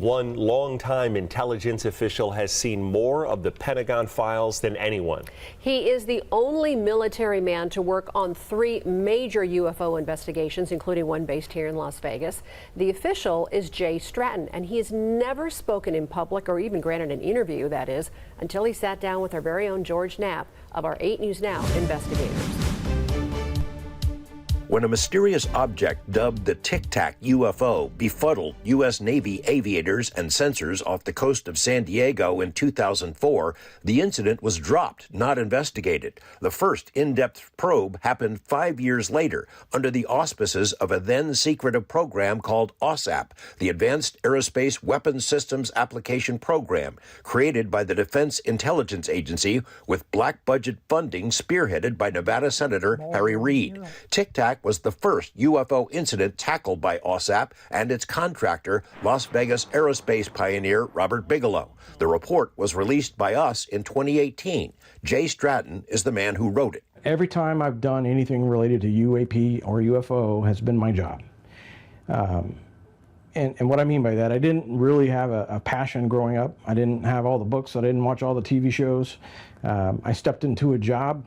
one longtime intelligence official has seen more of the Pentagon files than anyone. He is the only military man to work on 3 major UFO investigations, including one based here in Las Vegas. The official is Jay Stratton, and he has never spoken in public or even granted an interview, that is, until he sat down with our very own George Knapp of our 8 News Now investigators. When a mysterious object dubbed the Tic Tac UFO befuddled U.S. Navy aviators and sensors off the coast of San Diego in 2004, the incident was dropped, not investigated. The first in-depth probe happened 5 years later under the auspices of a then-secretive program called AAWSAP, the Advanced Aerospace Weapons Systems Application Program, created by the Defense Intelligence Agency with black budget funding spearheaded by Nevada Senator Harry Reid. Tic Tac was the first UFO incident tackled by AAWSAP and its contractor, Las Vegas Aerospace pioneer Robert Bigelow. The report was released by us in 2018. Jay Stratton is the man who wrote it. Every time I've done anything related to UAP or UFO has been my job. And what I mean by that, I didn't really have a passion growing up. I didn't have all the books. I didn't watch all the TV shows. I stepped into a job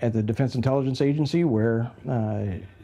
at the Defense Intelligence Agency where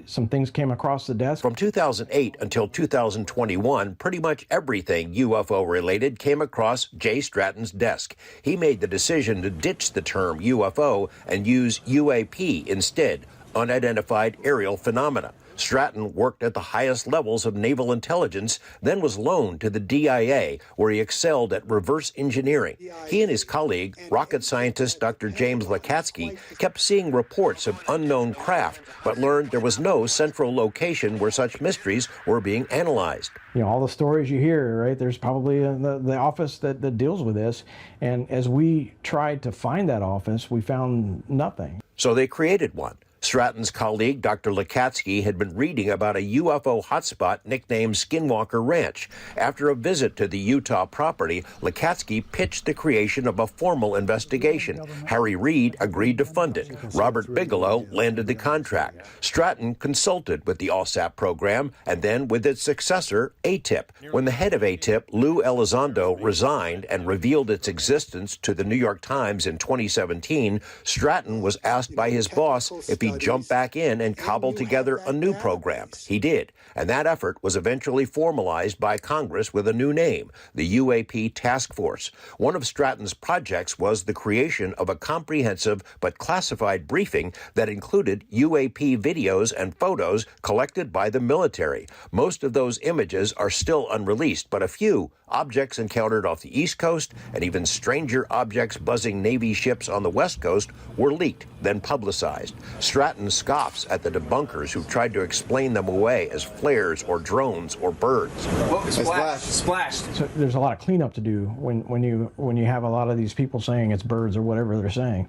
some things came across the desk. From 2008 until 2021, pretty much everything UFO related came across Jay Stratton's desk. He made the decision to ditch the term UFO and use UAP instead, unidentified aerial phenomena. Stratton worked at the highest levels of naval intelligence, then was loaned to the DIA, where he excelled at reverse engineering. He and his colleague, rocket scientist Dr. James Lakatsky, kept seeing reports of unknown craft, but learned there was no central location where such mysteries were being analyzed. You know, all the stories you hear, right, there's probably the office that deals with this. And as we tried to find that office, we found nothing. So they created one. Stratton's colleague, Dr. Lakatsky, had been reading about a UFO hotspot nicknamed Skinwalker Ranch. After a visit to the Utah property, Lakatsky pitched the creation of a formal investigation. Harry Reid agreed to fund it. Robert Bigelow landed the contract. Stratton consulted with the AAWSAP program and then with its successor, ATIP. When the head of ATIP, Lou Elizondo, resigned and revealed its existence to the New York Times in 2017, Stratton was asked by his boss if he jump back in and cobble together a new program. He did, and that effort was eventually formalized by Congress with a new name, the UAP Task Force. One of Stratton's projects was the creation of a comprehensive but classified briefing that included UAP videos and photos collected by the military. Most of those images are still unreleased, but a few objects encountered off the East Coast and even stranger objects buzzing Navy ships on the West Coast were leaked, then publicized. Stratton scoffs at the debunkers who tried to explain them away as flares or drones or birds. Whoa, splashed. So there's a lot of cleanup to do when you have a lot of these people saying it's birds or whatever they're saying.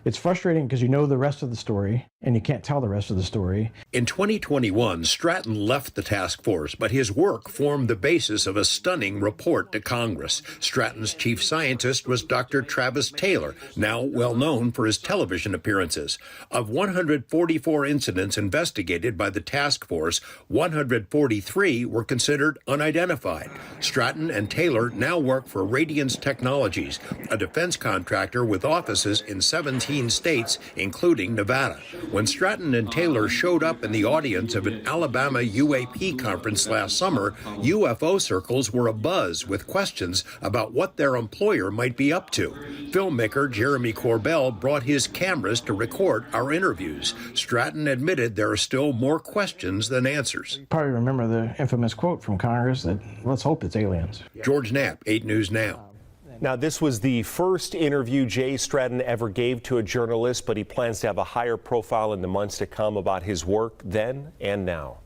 It's frustrating because you know the rest of the story and you can't tell the rest of the story. In 2021, Stratton left the task force, but his work formed the basis of a stunning report to Congress. Stratton's chief scientist was Dr. Travis Taylor, now well known for his television appearances. Of 144 incidents investigated by the task force, 143 were considered unidentified. Stratton and Taylor now work for Radiance Technologies, a defense contractor with offices in 17 states, including Nevada. When Stratton and Taylor showed up in the audience of an Alabama UAP conference last summer, UFO circles were abuzz with questions about what their employer might be up to. Filmmaker Jeremy Corbell brought his cameras to record our interviews. Stratton admitted there are still more questions than answers. You probably remember the infamous quote from Congress that, let's hope it's aliens. George Knapp, 8 News Now. Now, this was the first interview Jay Stratton ever gave to a journalist, but he plans to have a higher profile in the months to come about his work then and now.